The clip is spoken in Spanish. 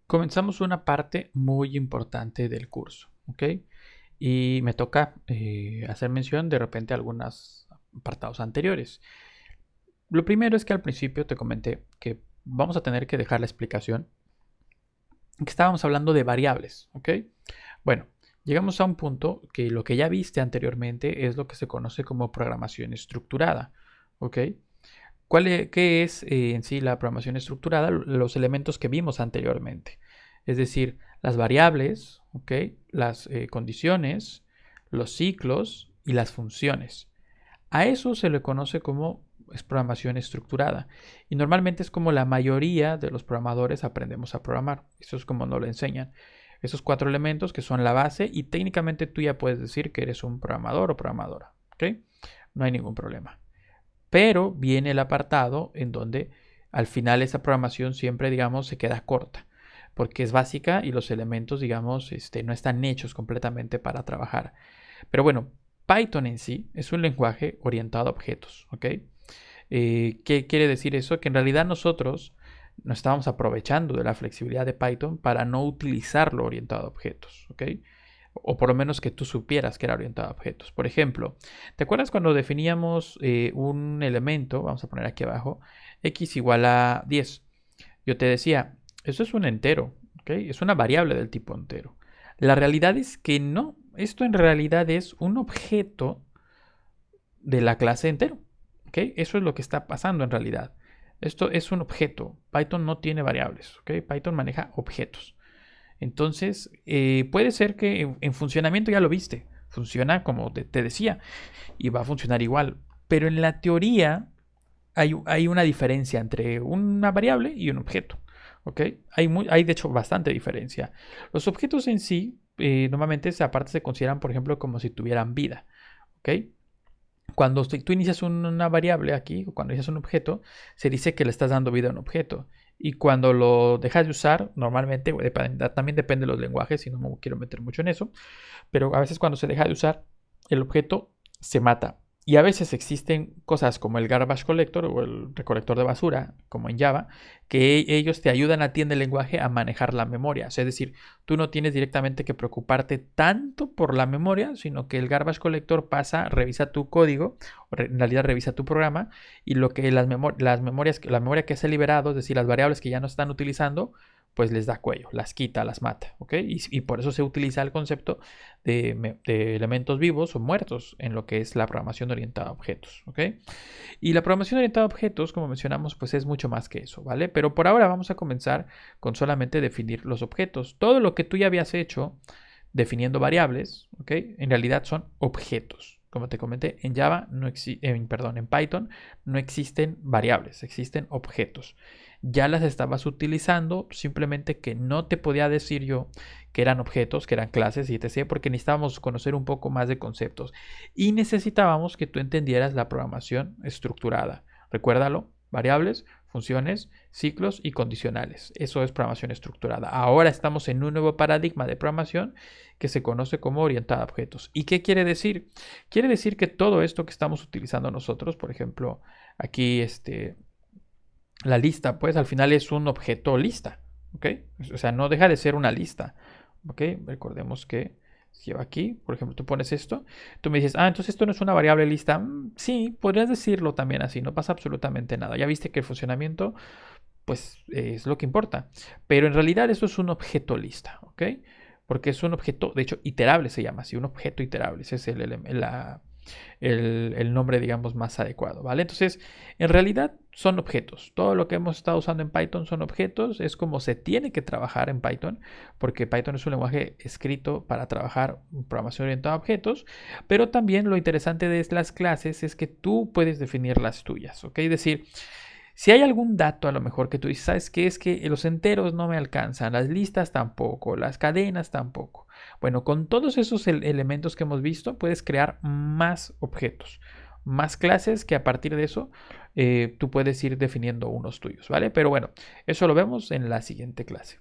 Comenzamos una parte muy importante del curso, ¿ok? Y me toca hacer mención de repente a algunos apartados anteriores. Lo primero es que al principio te comenté que vamos a tener que dejar la explicación, que estábamos hablando de variables, ¿ok? Bueno, llegamos a un punto que lo que ya viste anteriormente es lo que se conoce como programación estructurada, ¿ok? ¿Qué es en sí la programación estructurada? Los elementos que vimos anteriormente. Es decir, las variables, ¿ok? Las condiciones, los ciclos y las funciones. A eso se le conoce como programación estructurada. Y normalmente es como la mayoría de los programadores aprendemos a programar. Eso es como nos lo enseñan. Esos 4 elementos que son la base y técnicamente tú ya puedes decir que eres un programador o programadora. ¿Ok? No hay ningún problema. Pero viene el apartado en donde al final esa programación siempre, digamos, se queda corta, porque es básica y los elementos, digamos, no están hechos completamente para trabajar. Pero bueno, Python en sí es un lenguaje orientado a objetos, ¿ok? ¿Qué quiere decir eso? Que en realidad nosotros nos estábamos aprovechando de la flexibilidad de Python para no utilizarlo orientado a objetos, ¿ok? O por lo menos que tú supieras que era orientado a objetos. Por ejemplo, ¿te acuerdas cuando definíamos un elemento? Vamos a poner aquí abajo, x igual a 10. Yo te decía, eso es un entero, ¿ok? Es una variable del tipo entero. La realidad es que no, esto en realidad es un objeto de la clase entero, ¿ok? Eso es lo que está pasando en realidad. Esto es un objeto. Python no tiene variables, ¿ok? Python maneja objetos. Entonces, puede ser que en funcionamiento ya lo viste. Funciona como te decía y va a funcionar igual. Pero en la teoría hay una diferencia entre una variable y un objeto. ¿Ok? Hay de hecho bastante diferencia. Los objetos en sí normalmente aparte se consideran, por ejemplo, como si tuvieran vida. ¿Ok? Cuando tú inicias una variable aquí, o cuando inicias un objeto, se dice que le estás dando vida a un objeto. Y cuando lo dejas de usar, normalmente, también depende de los lenguajes, y no me quiero meter mucho en eso, pero a veces cuando se deja de usar, el objeto se mata. Y a veces existen cosas como el garbage collector o el recolector de basura, como en Java, que ellos te ayudan a ti en el lenguaje a manejar la memoria. O sea, es decir, tú no tienes directamente que preocuparte tanto por la memoria, sino que el garbage collector pasa, revisa tu código, en realidad revisa tu programa, y lo que la memoria que se ha liberado, es decir, las variables que ya no están utilizando, pues les da cuello, las quita, las mata, ¿ok? Y por eso se utiliza el concepto de elementos vivos o muertos en lo que es la programación orientada a objetos, ¿ok? Y la programación orientada a objetos, como mencionamos, pues es mucho más que eso, ¿vale? Pero por ahora vamos a comenzar con solamente definir los objetos. Todo lo que tú ya habías hecho definiendo variables, ¿ok? En realidad son objetos. Como te comenté, en Java en Python no existen variables, existen objetos. Ya las estabas utilizando, simplemente que no te podía decir yo que eran objetos, que eran clases y etc., porque necesitábamos conocer un poco más de conceptos y necesitábamos que tú entendieras la programación estructurada. Recuérdalo, variables, funciones, ciclos y condicionales. Eso es programación estructurada. Ahora estamos en un nuevo paradigma de programación que se conoce como orientada a objetos. ¿Y qué quiere decir? Quiere decir que todo esto que estamos utilizando nosotros, por ejemplo, aquí la lista, pues al final es un objeto lista, ¿ok? O sea, no deja de ser una lista, ¿ok? Recordemos que lleva aquí, por ejemplo, tú pones esto, tú me dices, entonces esto no es una variable lista. Sí, podrías decirlo también así, no pasa absolutamente nada. Ya viste que el funcionamiento, pues es lo que importa. Pero en realidad eso es un objeto lista, ¿ok? Porque es un objeto, de hecho, iterable se llama así, un objeto iterable. Ese es el nombre, digamos, más adecuado, ¿vale? Entonces, en realidad son objetos. Todo lo que hemos estado usando en Python son objetos. Es como se tiene que trabajar en Python, porque Python es un lenguaje escrito para trabajar programación orientada a objetos, pero también lo interesante de las clases es que tú puedes definir las tuyas, ¿ok? Es decir, si hay algún dato a lo mejor que tú dices, ¿sabes qué? Es que los enteros no me alcanzan, las listas tampoco, las cadenas tampoco. Bueno, con todos esos elementos que hemos visto, puedes crear más objetos, más clases que a partir de eso tú puedes ir definiendo unos tuyos, ¿vale? Pero bueno, eso lo vemos en la siguiente clase.